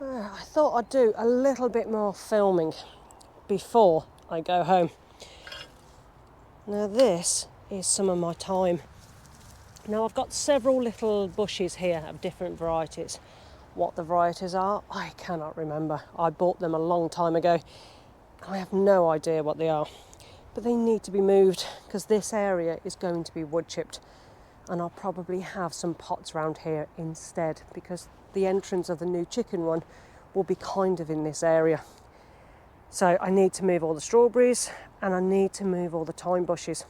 I thought I'd do a little bit more filming before I go home. Now this is some of my thyme. Now I've got several little bushes here of different varieties. What the varieties are, I cannot remember. I bought them a long time ago. I have no idea what they are. But they need to be moved because this area is going to be wood chipped, and I'll probably have some pots around here instead because the entrance of the new chicken run will be kind of in this area. So I need to move all the strawberries and I need to move all the thyme bushes.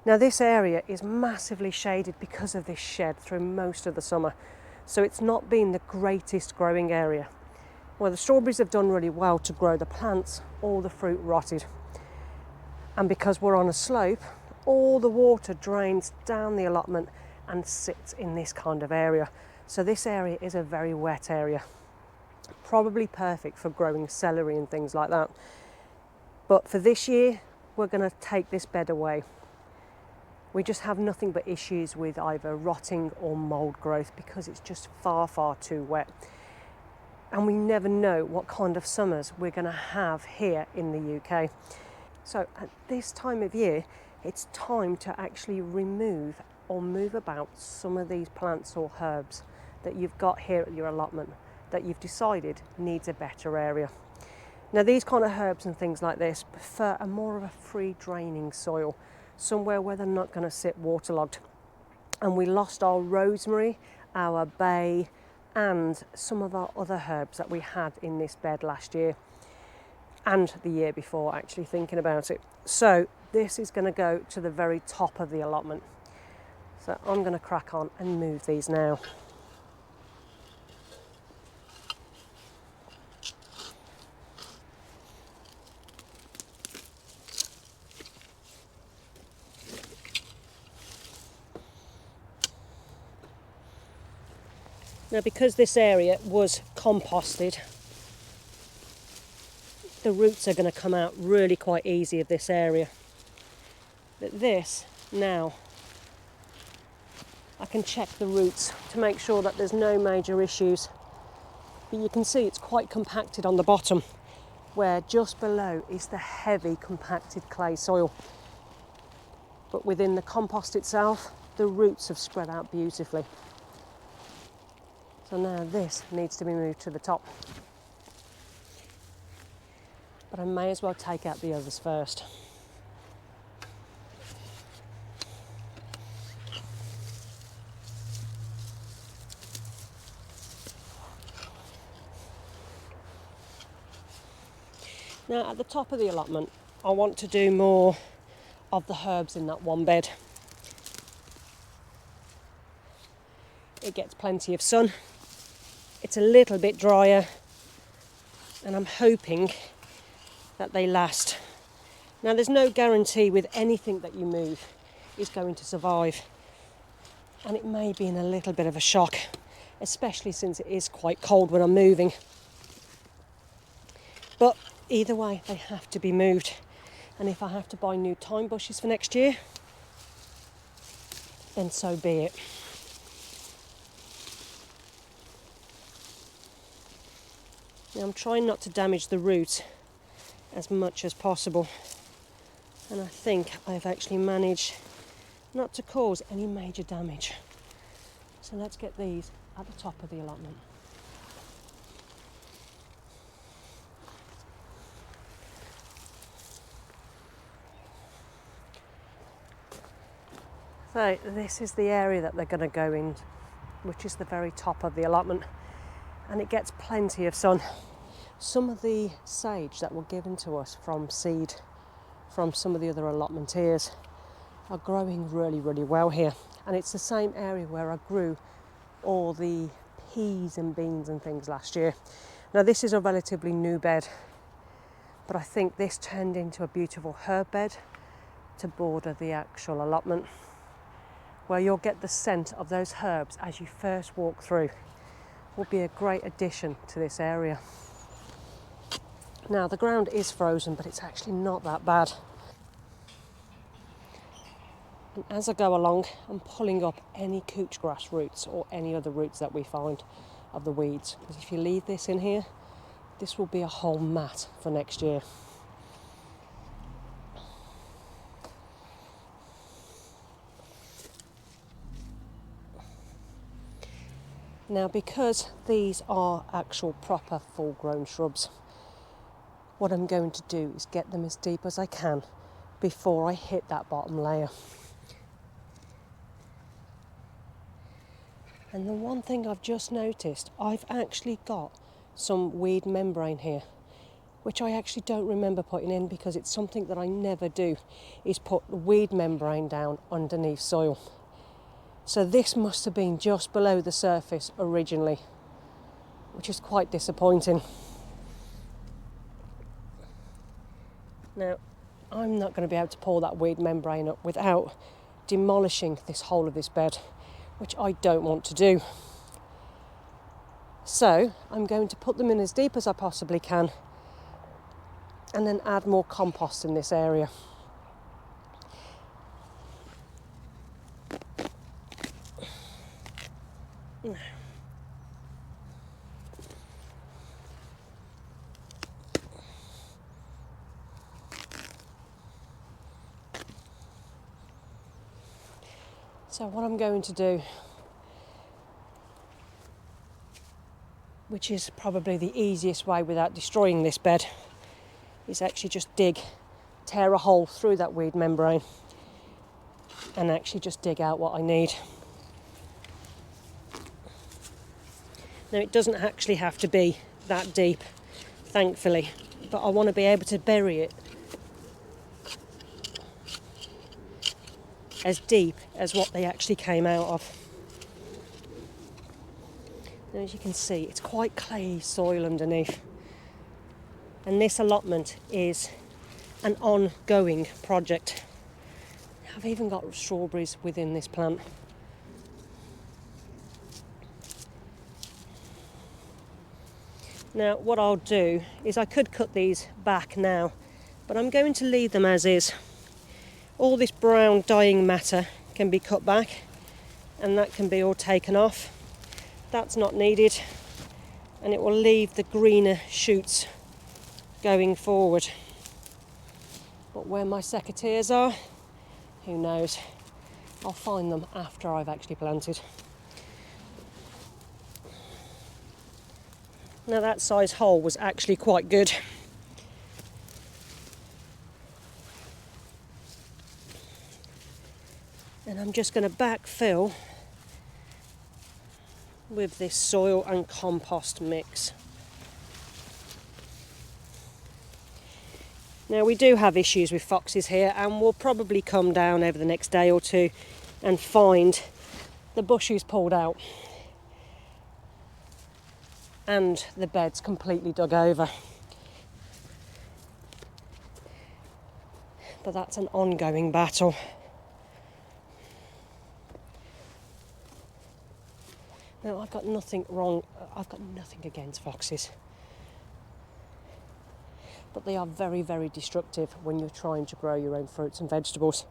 Now this area is massively shaded because of this shed through most of the summer, so it's not been the greatest growing area. Well, the strawberries have done really well to grow the plants, all the fruit rotted. And because we're on a slope, all the water drains down the allotment and sits in this kind of area. So this area is a very wet area. Probably perfect for growing celery and things like that. But for this year, we're going to take this bed away. We just have nothing but issues with either rotting or mould growth because it's just far, far too wet. And we never know what kind of summers we're going to have here in the UK. So at this time of year, it's time to actually remove or move about some of these plants or herbs that you've got here at your allotment that you've decided needs a better area. Now these kind of herbs and things like this prefer a more of a free draining soil, somewhere where they're not going to sit waterlogged. And we lost our rosemary, our bay, and some of our other herbs that we had in this bed last year and the year before, actually thinking about it. So this is going to go to the very top of the allotment. So I'm going to crack on and move these now. Now because this area was composted, the roots are going to come out really quite easy of this area. But this, now, I can check the roots to make sure that there's no major issues. But you can see it's quite compacted on the bottom, where just below is the heavy compacted clay soil. But within the compost itself, the roots have spread out beautifully. So now this needs to be moved to the top. But I may as well take out the others first. Now at the top of the allotment, I want to do more of the herbs in that one bed. It gets plenty of sun. It's a little bit drier, and I'm hoping that they last. Now there's no guarantee with anything that you move is going to survive, and it may be in a little bit of a shock, especially since it is quite cold when I'm moving. But either way, they have to be moved, and if I have to buy new thyme bushes for next year, then so be it. Now I'm trying not to damage the root as much as possible, and I think I've actually managed not to cause any major damage. So let's get these at the top of the allotment. So this is the area that they're going to go in, which is the very top of the allotment, and it gets plenty of sun. Some of the sage that were given to us from seed from some of the other allotmenteers are growing really, really well here. And it's the same area where I grew all the peas and beans and things last year. Now this is a relatively new bed, but I think this turned into a beautiful herb bed to border the actual allotment, where you'll get the scent of those herbs as you first walk through. Will be a great addition to this area. Now the ground is frozen, but it's actually not that bad. And as I go along, I'm pulling up any couch grass roots or any other roots that we find. of the weeds. Because if you leave this in here, this will be a whole mat for next year. Now, because these are actual proper full-grown shrubs, what I'm going to do is get them as deep as I can before I hit that bottom layer. And the one thing I've just noticed, I've actually got some weed membrane here, which I actually don't remember putting in because it's something that I never do, is put the weed membrane down underneath soil. So this must have been just below the surface originally, which is quite disappointing. Now, I'm not going to be able to pull that weed membrane up without demolishing this whole of this bed, which I don't want to do. So I'm going to put them in as deep as I possibly can and then add more compost in this area. So what I'm going to do, which is probably the easiest way without destroying this bed, is actually just tear a hole through that weed membrane and actually just dig out what I need. Now, it doesn't actually have to be that deep, thankfully, but I want to be able to bury it as deep as what they actually came out of. Now, as you can see, it's quite clayey soil underneath. And this allotment is an ongoing project. I've even got strawberries within this plant. Now, what I'll do is I could cut these back now, but I'm going to leave them as is. All this brown dying matter can be cut back and that can be all taken off. That's not needed, and it will leave the greener shoots going forward. But where my secateurs are, who knows? I'll find them after I've actually planted. Now, that size hole was actually quite good. And I'm just going to backfill with this soil and compost mix. Now, we do have issues with foxes here, and we'll probably come down over the next day or two and find the bushes pulled out and the beds completely dug over. But that's an ongoing battle. Now, I've got nothing against foxes. But they are very, very destructive when you're trying to grow your own fruits and vegetables.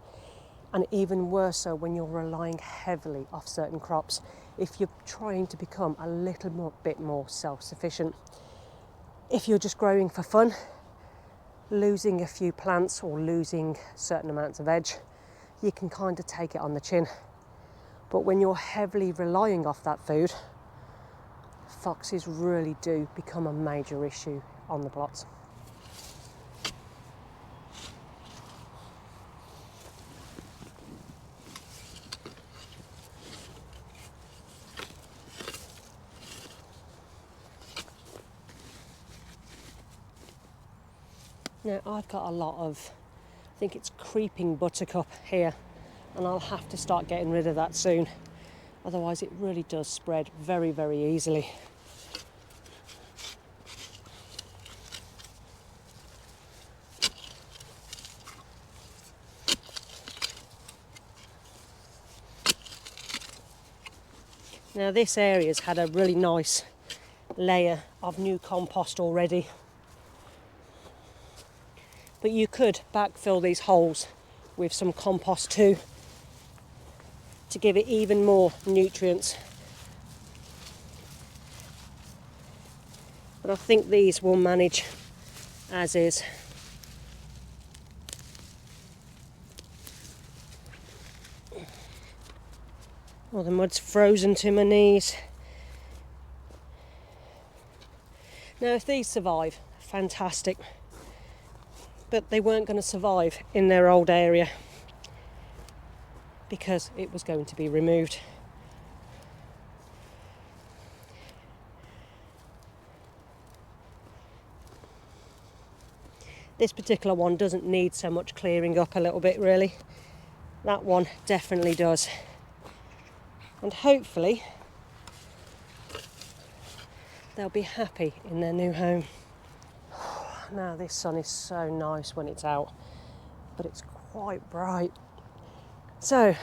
And even worse so when you're relying heavily off certain crops. If you're trying to become a little bit more self-sufficient. If you're just growing for fun, losing a few plants or losing certain amounts of veg, you can kind of take it on the chin. But when you're heavily relying off that food, foxes really do become a major issue on the plots. Now, I've got a lot of, I think it's creeping buttercup here, and I'll have to start getting rid of that soon. Otherwise, it really does spread very, very easily. Now, this area's had a really nice layer of new compost already. But you could backfill these holes with some compost too, to give it even more nutrients. but I think these will manage as is. Well, the mud's frozen to my knees. Now, if these survive, fantastic. But they weren't going to survive in their old area because it was going to be removed. This particular one doesn't need so much clearing up a little bit, really. That one definitely does. And hopefully they'll be happy in their new home. Now, this sun is so nice when it's out, but it's quite bright. So,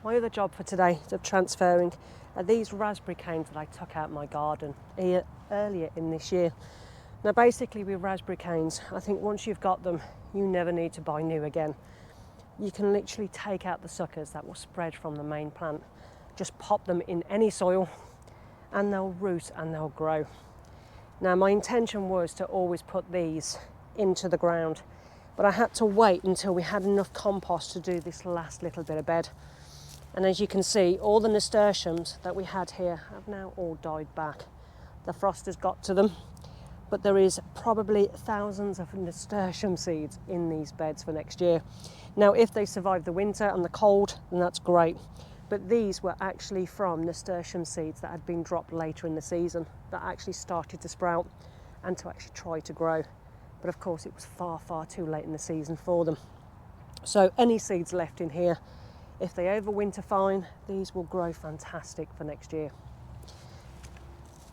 my other job for today of transferring are these raspberry canes that I took out my garden earlier in this year. Now, basically with raspberry canes, I think once you've got them, you never need to buy new again. You can literally take out the suckers that will spread from the main plant, just pop them in any soil and they'll root and they'll grow. Now, my intention was to always put these into the ground, but I had to wait until we had enough compost to do this last little bit of bed. And as you can see, all the nasturtiums that we had here have now all died back. The frost has got to them, but there is probably thousands of nasturtium seeds in these beds for next year. Now, if they survive the winter and the cold, then that's great. But these were actually from nasturtium seeds that had been dropped later in the season that actually started to sprout and to actually try to grow. But of course, it was far, far too late in the season for them. So any seeds left in here, if they overwinter fine, these will grow fantastic for next year.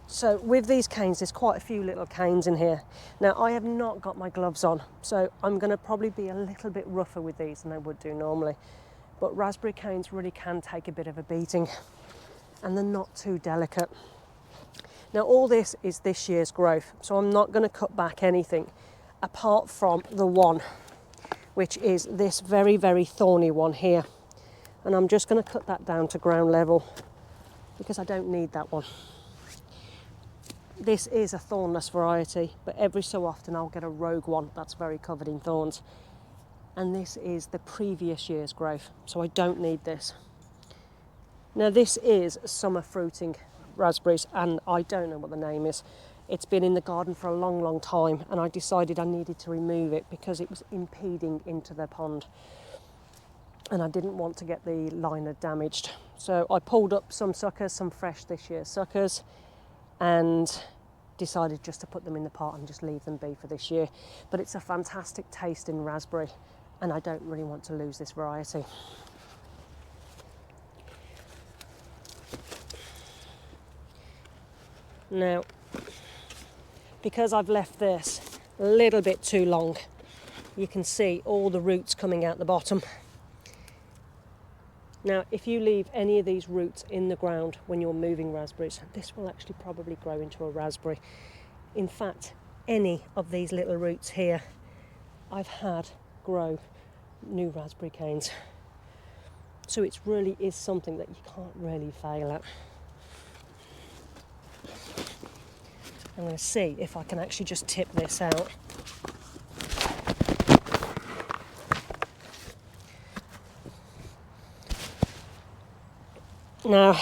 So with these canes, there's quite a few little canes in here. Now, I have not got my gloves on, so I'm going to probably be a little bit rougher with these than I would do normally. But raspberry canes really can take a bit of a beating, and they're not too delicate. Now, all this is this year's growth, so I'm not going to cut back anything apart from the one, which is this very, very thorny one here. And I'm just going to cut that down to ground level because I don't need that one. This is a thornless variety, but every so often I'll get a rogue one that's very covered in thorns. And this is the previous year's growth, so I don't need this. Now, this is summer fruiting raspberries, and I don't know what the name is. It's been in the garden for a long, long time, and I decided I needed to remove it because it was impeding into the pond. And I didn't want to get the liner damaged. So I pulled up some suckers, some fresh this year's suckers, and decided just to put them in the pot and just leave them be for this year. But it's a fantastic tasting raspberry, and I don't really want to lose this variety. Now, because I've left this a little bit too long, you can see all the roots coming out the bottom. Now, if you leave any of these roots in the ground when you're moving raspberries, this will actually probably grow into a raspberry. In fact, any of these little roots here, I've had grow new raspberry canes. So it really is something that you can't really fail at. I'm going to see if I can actually just tip this out. Now,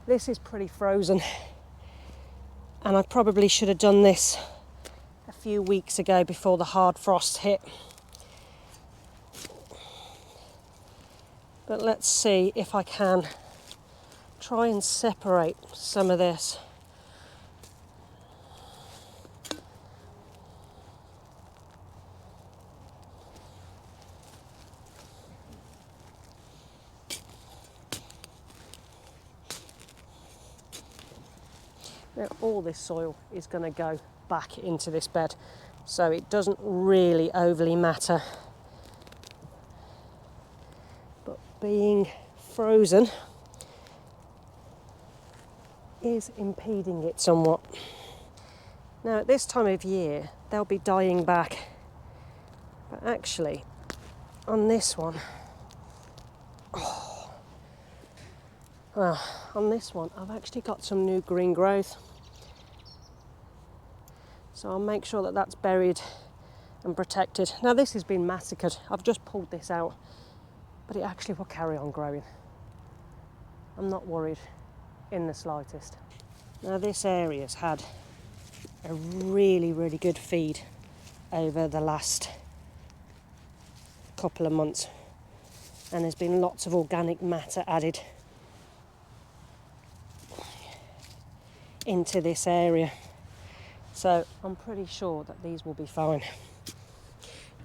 this is pretty frozen, and I probably should have done this a few weeks ago before the hard frost hit. But let's see if I can try and separate some of this. Now, all this soil is going to go back into this bed, so it doesn't really overly matter. But being frozen is impeding it somewhat. Now, at this time of year, they'll be dying back. But actually, on this one, on this one, I've actually got some new green growth. So I'll make sure that that's buried and protected. Now this has been massacred. I've just pulled this out, but it actually will carry on growing. I'm not worried in the slightest. Now this area's had a really, really good feed over the last couple of months, and there's been lots of organic matter added into this area. So I'm pretty sure that these will be fine.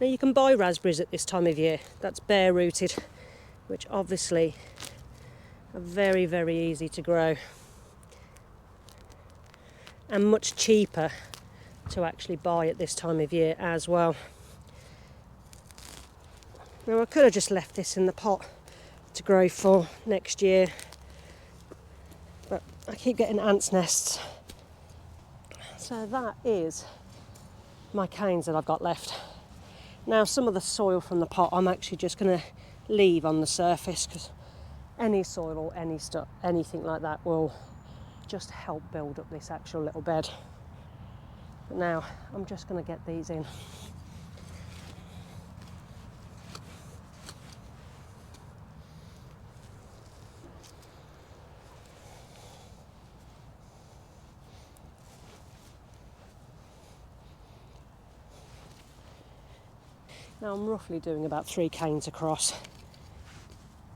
Now you can buy raspberries at this time of year. That's bare rooted, which obviously are very, very easy to grow and much cheaper to actually buy at this time of year as well. Now I could have just left this in the pot to grow for next year, but I keep getting ants' nests. So that is my canes that I've got left. Now some of the soil from the pot I'm actually just going to leave on the surface, because any soil or any stuff, anything like that will just help build up this actual little bed. But now I'm just going to get these in. Now I'm roughly doing about 3 canes across,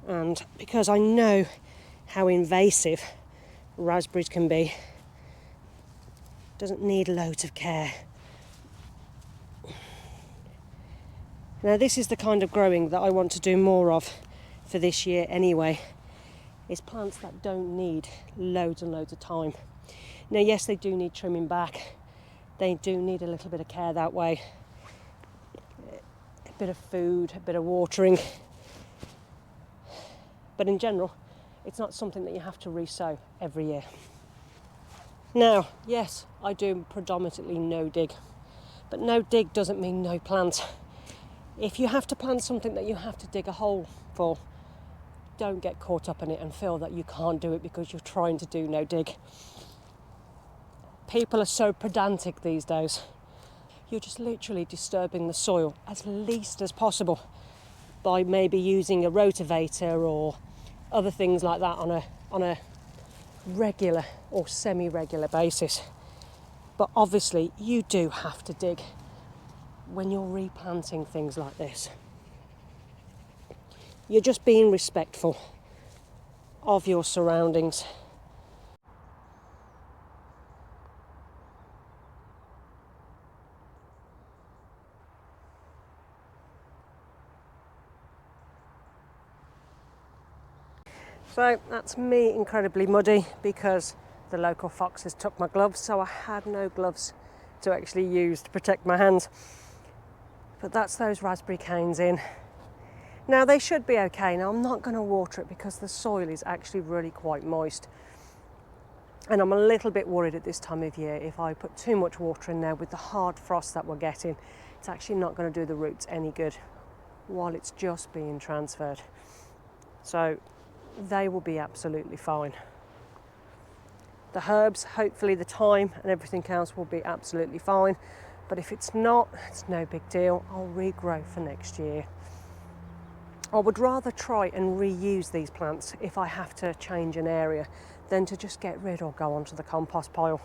and because I know how invasive raspberries can be, doesn't need loads of care. Now this is the kind of growing that I want to do more of for this year anyway, is plants that don't need loads and loads of time. Now yes, they do need trimming back, they do need a little bit of care that way, a bit of food, a bit of watering, but in general it's not something that you have to re-sow every year. Now yes, I do predominantly no dig, but no dig doesn't mean no plant. If you have to plant something that you have to dig a hole for, don't get caught up in it and feel that you can't do it because you're trying to do no dig. People are so pedantic these days. You're just literally disturbing the soil as least as possible by maybe using a rotavator or other things like that on a regular or semi-regular basis. But obviously you do have to dig when you're replanting things like this. You're just being respectful of your surroundings. So that's me incredibly muddy because the local foxes took my gloves, so I had no gloves to actually use to protect my hands. But that's those raspberry canes in. Now they should be okay. Now I'm not going to water it because the soil is actually really quite moist. And I'm a little bit worried at this time of year, if I put too much water in there with the hard frost that we're getting, it's actually not going to do the roots any good while it's just being transferred. So they will be absolutely fine. The herbs, hopefully the thyme and everything else will be absolutely fine. But if it's not, it's no big deal. I'll regrow for next year. I would rather try and reuse these plants if I have to change an area than to just get rid or go onto the compost pile.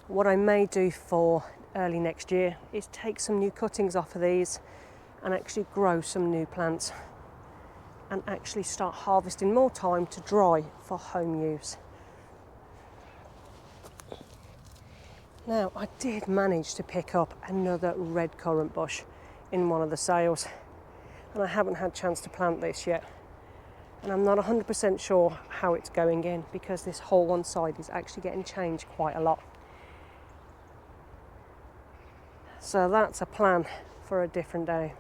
What I may do for early next year is take some new cuttings off of these and actually grow some new plants and actually start harvesting more time to dry for home use. Now, I did manage to pick up another red currant bush in one of the sales, and I haven't had a chance to plant this yet. And I'm not 100% sure how it's going in because this whole one side is actually getting changed quite a lot. So that's a plan for a different day.